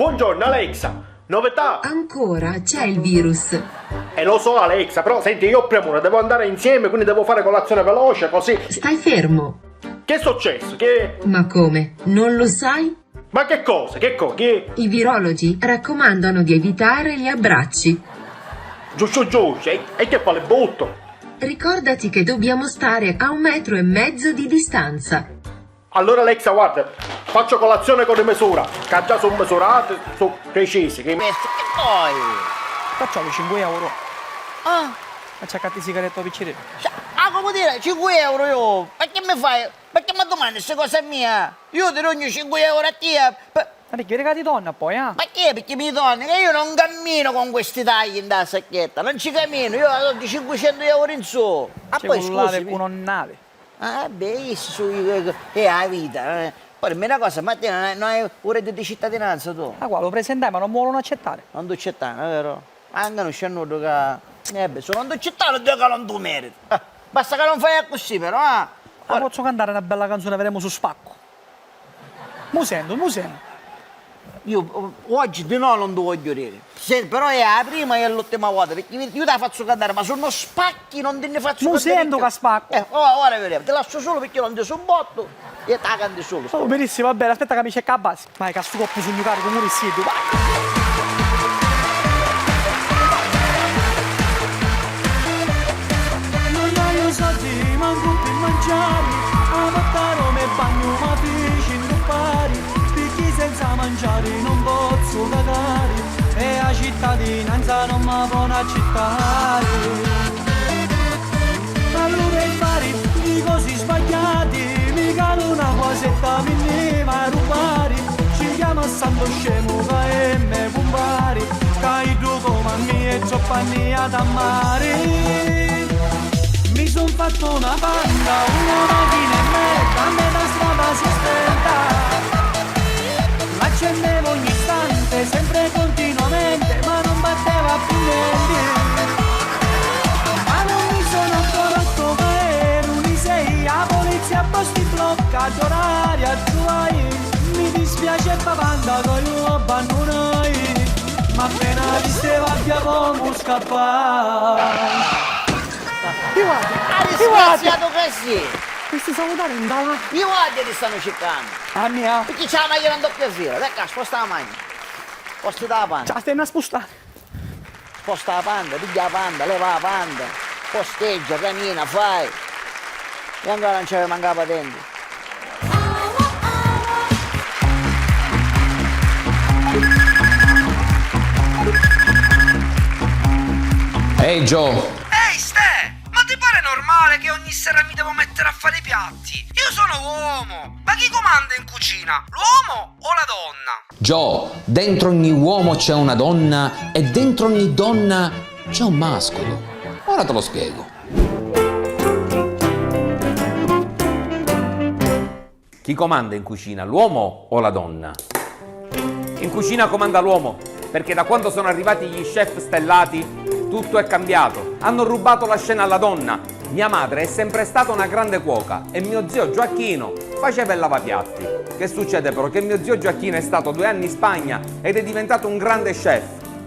Buongiorno Alexa, novità? Ancora c'è il virus. Lo so Alexa, però senti, io ho premura, devo andare insieme, quindi devo fare colazione veloce, così. Stai fermo. Che è successo? Che... Ma come? Non lo sai? Ma che cosa? Che... I virologi raccomandano di evitare gli abbracci. Giù, e che fa le butto? Ricordati che dobbiamo stare a 1,5 metri di distanza. Allora Alexa, guarda, faccio colazione con le misure, che già sono misurate, sono precise. Che poi? Facciamo 5 euro. Ah, Acciaccati sigaretta piccirino. come dire, 5 euro io? Perché mi fai? Perché mi domandi questa cosa mia? Io ti rogno 5 euro a te. Ma perché regati donna poi, Ma che? Perché mi donne? Che io non cammino con questi tagli in da sacchetta, non ci cammino, io ho di 500 euro in su. Ah, c'è poi cullare scusi. con un nave. Ah, beh, è la vita. Poi dimmi una cosa, ma te non hai un reddito di cittadinanza tu? Ah, qua lo presentai, ma non mi vogliono accettare. Non ti accettare, vero? Anche non c'è nulla che... beh, se non ti accettare, che non tu meriti. Basta che non fai così, però, Ma posso cantare una bella canzone, vedremo su spacco. Mu sento. Io oggi di no non ti voglio dire. Però è la prima e l'ultima volta, perché io te la faccio cantare, ma sono spacchi, non te ne faccio Mu cantare. sento che spacco. Ora vedremo, te lascio solo perché non ti so botto e te la canti solo. Oh, benissimo, va bene, aspetta che mi cerca la base. Vai, che sto coppo sul mio carico, mu risiedo, vai. Soldi, manco per mangiare, a mattare me bagno ma feci non pari, perché senza mangiare non posso cagare, e la cittadinanza non mi può accettare. Allora fare di cose sbagliate, mi calo una cosetta minima a rubare, ci chiama Santo Scemo che me pumpare, che tu come a me e cioppanni ad amare. Mi son fatto una banda, una macchina e mezza, a metà strada si stenta. L'accendevo ogni istante, sempre continuamente, ma non batteva più niente. Ma non mi sono accorto che ero un'isei, la polizia a posti bloccato oraria tuoi. Mi dispiace banda che io abbandonai, ma appena ti stava via come scappare. Disgraziato che sì! Questi salutare in dalla. I guardia ti stanno cercando! Ah mia! Perché c'è la macchina in doppia fila? Ecco, sposta la macchina! Sposta la panda! Ciao, stai a spostare! Sposta la panda, piglia la panda, leva la panda! Posteggia, cammina, fai! E ancora non c'è manca la patente! Ehi Joe! Normale che ogni sera mi devo mettere a fare i piatti. Io sono uomo. Ma chi comanda in cucina? L'uomo o la donna? Joe, dentro ogni uomo c'è una donna e dentro ogni donna c'è un mascolo. Ora te lo spiego. Chi comanda in cucina, l'uomo o la donna? In cucina comanda l'uomo, perché da quando sono arrivati gli chef stellati tutto è cambiato. Hanno rubato la scena alla donna. Mia madre è sempre stata una grande cuoca e mio zio Gioacchino faceva il lavapiatti. Che succede però? Che mio zio Gioacchino è stato 2 anni in Spagna ed è diventato un grande chef.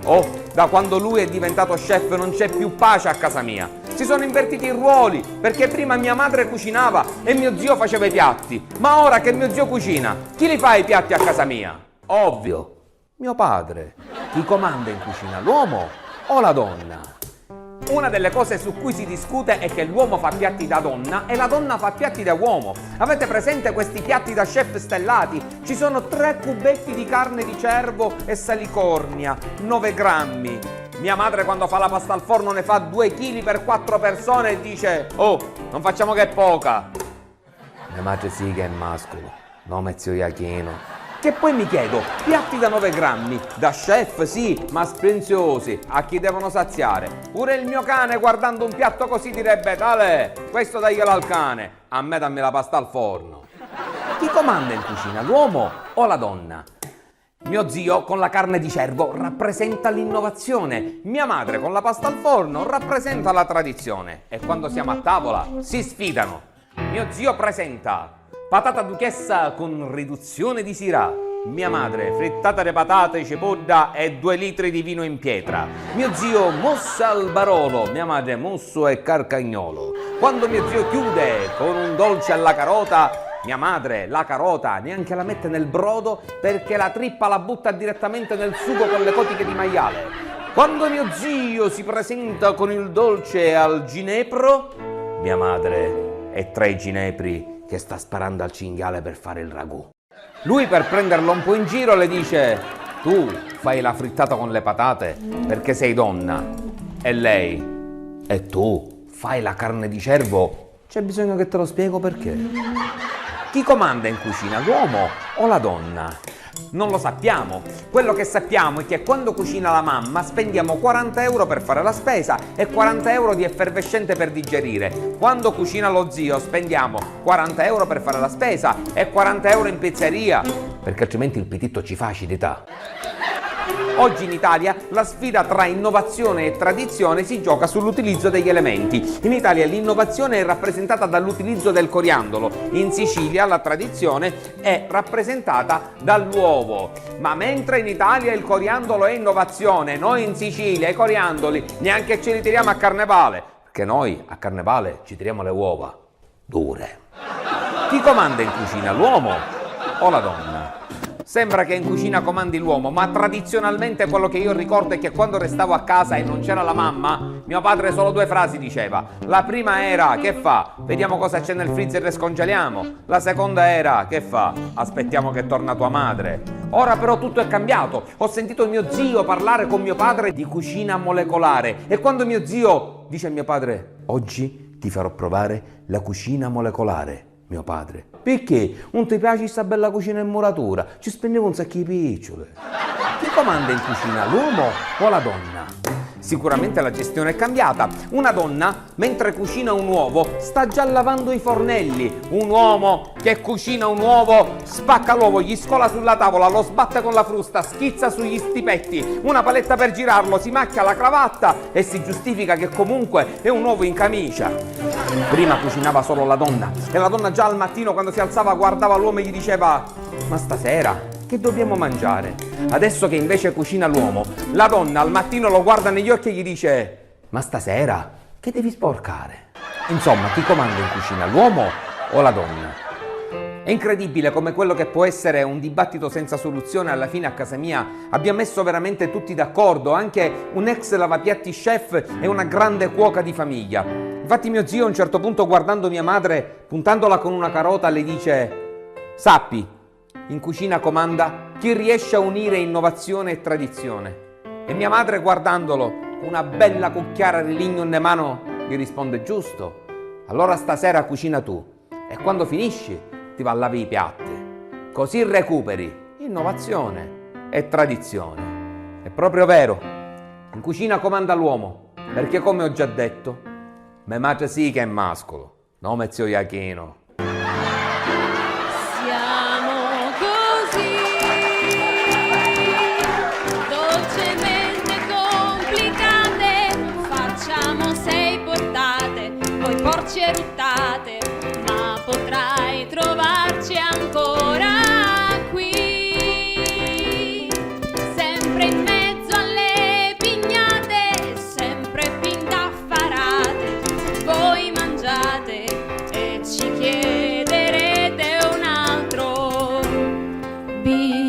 Oh, da quando lui è diventato chef non c'è più pace a casa mia. Si sono invertiti i ruoli, perché prima mia madre cucinava e mio zio faceva i piatti. Ma ora che mio zio cucina, chi li fa i piatti a casa mia? Ovvio, mio padre. Chi comanda in cucina, l'uomo o la donna? Una delle cose su cui si discute è che l'uomo fa piatti da donna e la donna fa piatti da uomo. Avete presente questi piatti da chef stellati? Ci sono 3 cubetti di carne di cervo e salicornia, 9 grammi. Mia madre quando fa la pasta al forno ne fa 2 kg per 4 persone e dice: oh, non facciamo che è poca. Mia madre sì che è mascolo, nome zio Iachino. Che poi mi chiedo, piatti da 9 grammi, da chef sì, ma spenziosi, a chi devono saziare? Pure il mio cane guardando un piatto così direbbe: tale, questo daglielo al cane, a me dammi la pasta al forno. Chi comanda in cucina, l'uomo o la donna? Mio zio con la carne di cervo rappresenta l'innovazione, mia madre con la pasta al forno rappresenta la tradizione e quando siamo a tavola si sfidano. Mio zio presenta patata duchessa con riduzione di sirà. Mia madre, frittata di patate, cipolla e 2 litri di vino in pietra. Mio zio, mossa al Barolo. Mia madre, musso e carcagnolo. Quando mio zio chiude con un dolce alla carota, mia madre la carota neanche la mette nel brodo perché la trippa la butta direttamente nel sugo con le cotiche di maiale. Quando mio zio si presenta con il dolce al ginepro, mia madre è tra i ginepri che sta sparando al cinghiale per fare il ragù. Lui, per prenderlo un po' in giro, le dice: tu fai la frittata con le patate perché sei donna. E lei: e tu fai la carne di cervo? C'è bisogno che te lo spiego perché. Chi comanda in cucina, l'uomo o la donna? Non lo sappiamo. Quello che sappiamo è che quando cucina la mamma spendiamo 40 euro per fare la spesa e 40 euro di effervescente per digerire. Quando cucina lo zio spendiamo 40 euro per fare la spesa e 40 euro in pizzeria, perché altrimenti il pititto ci fa acidità. Oggi in Italia la sfida tra innovazione e tradizione si gioca sull'utilizzo degli elementi. In Italia l'innovazione è rappresentata dall'utilizzo del coriandolo, in Sicilia la tradizione è rappresentata dall'uovo. Ma mentre in Italia il coriandolo è innovazione, noi in Sicilia i coriandoli neanche ce li tiriamo a carnevale, perché noi a carnevale ci tiriamo le uova dure. Chi comanda in cucina, l'uomo o la donna? Sembra che in cucina comandi l'uomo, ma tradizionalmente quello che io ricordo è che quando restavo a casa e non c'era la mamma, mio padre solo 2 frasi diceva. La prima era: che fa? Vediamo cosa c'è nel freezer e scongeliamo. La seconda era: che fa? Aspettiamo che torna tua madre. Ora però tutto è cambiato. Ho sentito mio zio parlare con mio padre di cucina molecolare e quando mio zio dice a mio padre: oggi ti farò provare la cucina molecolare. Mio padre: perché? Non ti piace questa bella cucina in muratura? Ci spendevo un sacco di picciole. Chi comanda in cucina, l'uomo o la donna? Sicuramente la gestione è cambiata. Una donna, mentre cucina un uovo, sta già lavando i fornelli. Un uomo che cucina un uovo, spacca l'uovo, gli scola sulla tavola, lo sbatte con la frusta, schizza sugli stipetti, una paletta per girarlo, si macchia la cravatta e si giustifica che comunque è un uovo in camicia. Prima cucinava solo la donna e la donna già al mattino quando si alzava guardava l'uomo e gli diceva: ma stasera che dobbiamo mangiare? Adesso che invece cucina l'uomo, la donna al mattino lo guarda negli occhi e gli dice: ma stasera che devi sporcare? Insomma, chi comanda in cucina, l'uomo o la donna? È incredibile come quello che può essere un dibattito senza soluzione alla fine a casa mia abbia messo veramente tutti d'accordo, anche un ex lavapiatti chef e una grande cuoca di famiglia. Infatti mio zio a un certo punto, guardando mia madre, puntandola con una carota, le dice: sappi, in cucina comanda chi riesce a unire innovazione e tradizione. E mia madre, guardandolo con una bella cucchiara di ligno in mano, gli risponde: giusto, allora stasera cucina tu e quando finisci ti va a lavare i piatti. Così recuperi innovazione e tradizione. È proprio vero, in cucina comanda l'uomo, perché come ho già detto, mia madre sì che è mascolo, no me zio Iachino. Siamo così dolcemente complicate, facciamo 6 portate, poi porci e ruttate, ma potrai trovarci ancora qui, sempre in mezzo alle pignate, sempre pindaffarate, voi mangiate e ci chiederete un altro bis.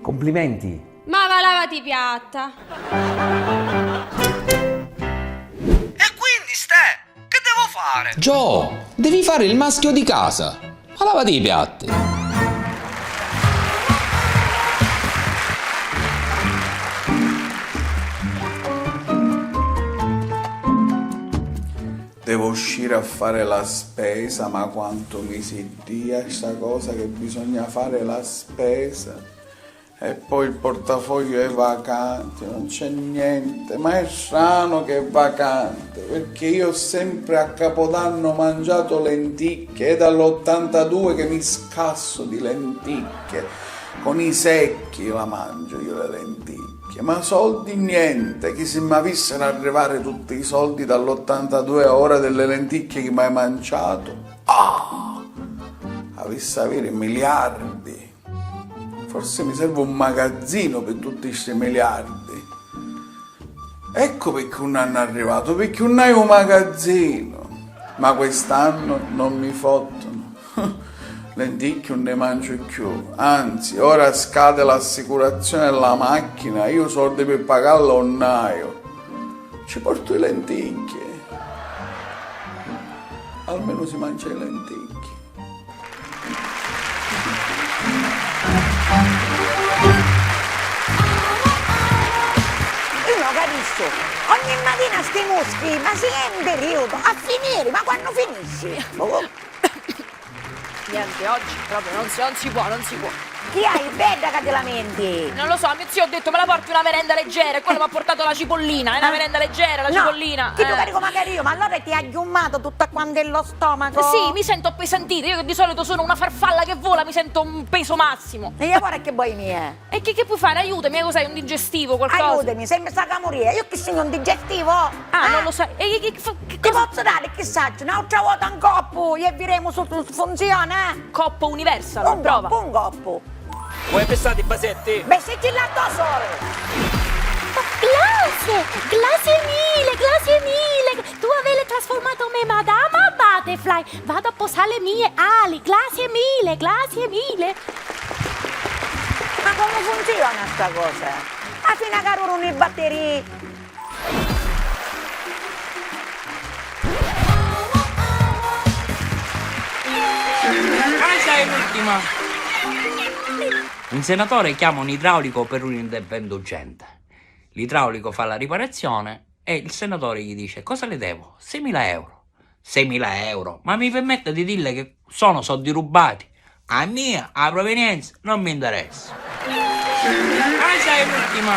Complimenti. Ma va, lavati piatta. E quindi, Ste, che devo fare? Gio, devi fare il maschio di casa. Ma lavati i piatti. Devo uscire a fare la spesa, ma quanto mi si dia sta cosa che bisogna fare la spesa. E poi il portafoglio è vacante, non c'è niente, ma è strano che è vacante, perché io ho sempre a Capodanno mangiato lenticchie, è dall'82 che mi scasso di lenticchie. Con i secchi la mangio io le lenticchie, ma soldi niente, che se mi avessero arrivare tutti i soldi dall'82 a ora delle lenticchie che mi hai mangiato, avessi avere miliardi. Forse mi serve un magazzino per tutti questi miliardi. Ecco perché non hanno arrivato, perché non hai un magazzino. Ma quest'anno non mi fottono. Lenticchie non ne mangio più. Anzi, ora scade l'assicurazione della macchina, io ho soldi per pagare l'onnaio. Ci porto le lenticchie. Almeno si mangia le lenticchie. Io non capisco, ogni mattina sti muschi, ma si è in periodo, a finire, ma quando finisci? Niente, oggi proprio non si può. Chi hai il bed che ti lamenti? Non lo so, mio zio ha detto me la porti una merenda leggera e quello mi ha portato la cipollina, è una merenda leggera, la cipollina. Che tu carico magari io, ma allora ti ha aggiummato tutta quanto lo stomaco? Sì, mi sento appesantita, io che di solito sono una farfalla che vola, mi sento un peso massimo. E ora che vuoi mie? E che puoi fare? Aiutami, cos'hai? Un digestivo, qualcosa? Aiutami, sembra sta camoria, io che sono un digestivo? Non lo sai. E che ti posso dare, che saggio, un'altra volta un coppo, e vedremo se funziona, Coppo Universal, prova. Un coppo. Vuoi pensare Basetti? Beh, se ci lato solo. Grazie mille. Tu avevi trasformato me Madama Butterfly. Vado a posare le mie ali. Grazie mille. Ma come funziona sta cosa? A fine che ruono i batteri. Sei l'ultima. Un senatore chiama un idraulico per un intervento urgente. L'idraulico fa la riparazione e il senatore gli dice: cosa le devo? 6.000 euro. 6.000 euro? Ma mi permette di dirle che sono soldi rubati. A mia, a provenienza, non mi interessa. Sei l'ultima.